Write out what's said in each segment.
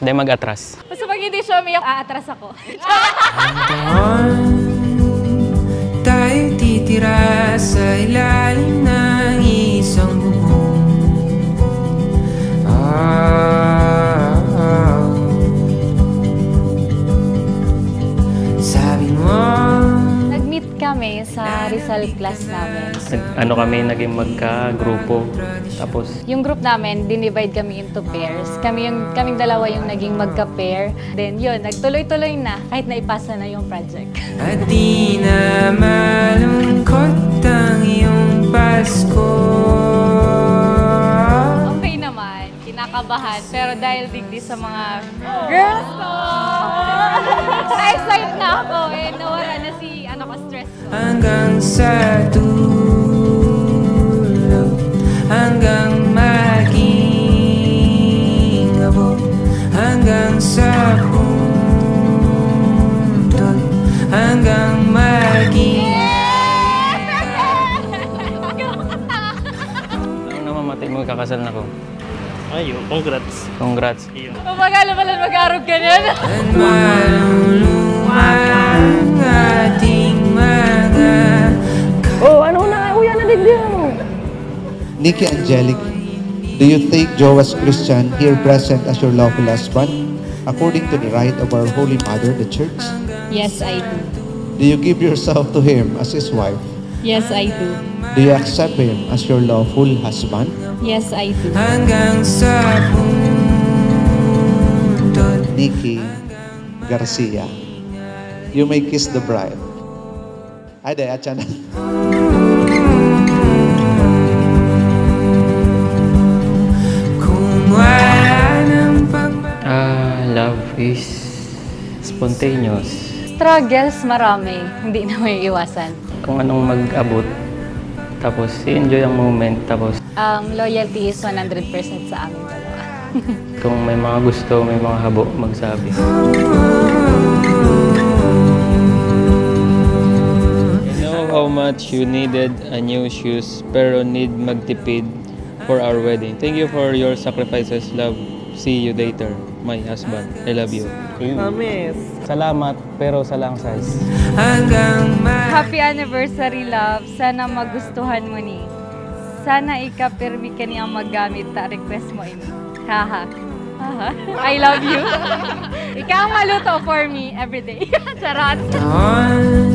Hindi mag-atras. Basta pag hindi siya umiyak, aatras ako. Tayo titira sa ilalim ng isang bubong. Sabi mo, Nag-meet kami sa Rizal class namin. Naging magka-grupo. Tapos, Yung group namin, dinivide kami into pairs. Kaming dalawa yung naging magka-pair. Then yun, nagtuloy-tuloy na kahit naipasa na yung project. at di na malungkot ang iyong Pasko. Okay naman, kinakabahan. Pero dahil digdi sa mga girls ko, na-excite na ako eh. Nawala na si stress ko. Hanggang sa dulo, hanggang maging abot, hanggang sa puntod, hanggang maging nung namamatay mo, kakasal na ko. Ayun, congrats. Congrats. Ayun. Pumagala pala mag-arog ka nun. at maluluma ang ating mga Nikki Angelic, do you take Joas Christian here present as your lawful husband, according to the rite of our Holy Mother, the Church? Yes, I do. Do you give yourself to him as his wife? Yes, I do. Do you accept him as your lawful husband? Yes, I do. hanggang sa puntod. Nikki Garcia, you may kiss the bride. Ay, day, atyan na. Kung wala ng Love is spontaneous. Struggles marami, hindi na may iwasan. Kung anong mag-abot, tapos i-enjoy ang moment, tapos Loyalty is 100% sa amin dalawa. kung may mga gusto, may mga habo, magsabi. I know how much you needed a new shoes, pero need magtipid for our wedding. Thank you for your sacrifices, love. See you later, my husband. I love you. Promise. Salamat, pero sa lang size. hanggang Happy anniversary, love. Sana magustuhan mo ni. Sana ika-permi ka niyang maggamit ta request mo ini. Haha. Haha. I love you. Ikaw ang maluto for me everyday. Charot. taon,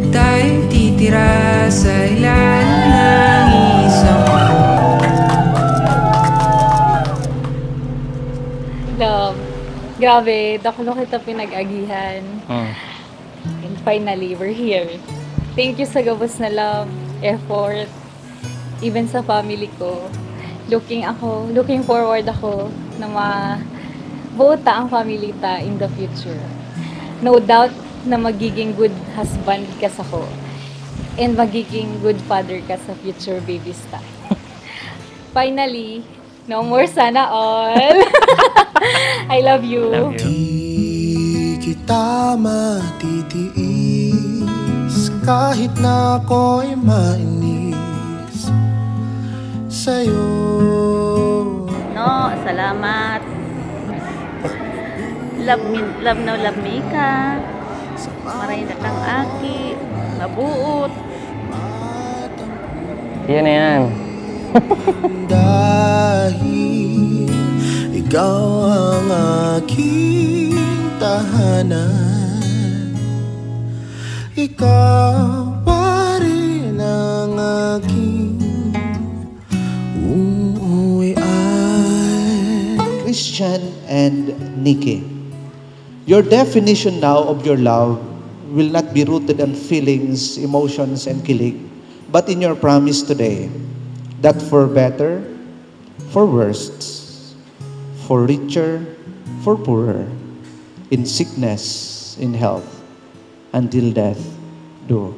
tayo titira sa ilalim ng isang Love. Grabe, daklo kita pinag-agihan. Oh. And finally, we're here. Thank you sa gabos na love, effort, even sa family ko. Looking forward ako na mabuo ta ang family ta in the future. No doubt na magiging good husband ka sa ko. And magiging good father ka sa future babies ta. Finally, no more sana all. I love you. Love you. Di kita matitiis kahit na ako'y mainis sa'yo. No, salamat. Love me ka. Maray na kang aki. Mabuot. Yan na yan. Dahil ikaw ang aking tahanan, ikaw pa rin ang aking uuwian. Christian and Nikki, your definition now of your love will not be rooted on feelings, emotions, and kilig, but in your promise today that for better, for worse, for richer, for poorer, in sickness, in health, until death do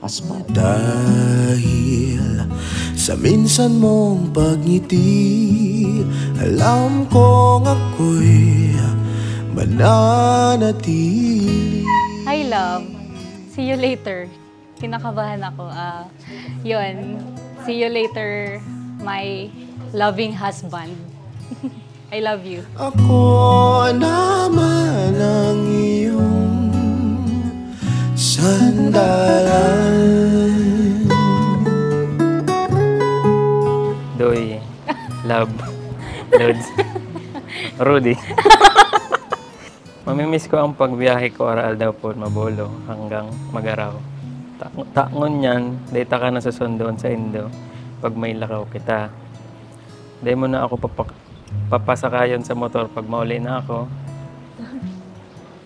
us part. Dahil sa minsan mong pagngiti, alam kong ako'y mananatili. Hi, love. See you later. Kinakabahan ako. Yun. See you later, my loving husband. I love you. Ako naman ang iyong sandalan. Doy, love, Lods, Rudy. Mamimiss ko ang pagbiyahe ko aral daw po mabolo hanggang magaraw. Taangon yan, data ka na susundoon sa Indo pag may lakaw kita. Di mo na ako papasakayon sa motor pag mauli na ako.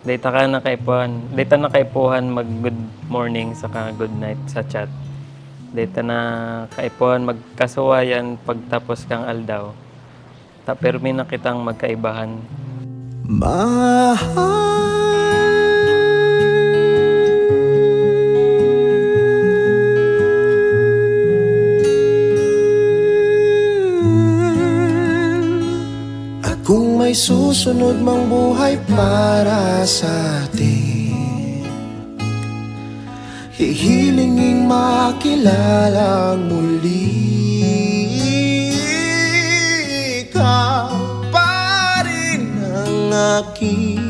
Data na kaipuhan mag good morning saka good night sa chat. Data na kaipuhan magkasuwayan pagtapos kang aldaw. Permi na kitang magkaibahan. Kung may susunod mang buhay para sa atin, hihilingin makilala muli. Ikaw pa rin ang aking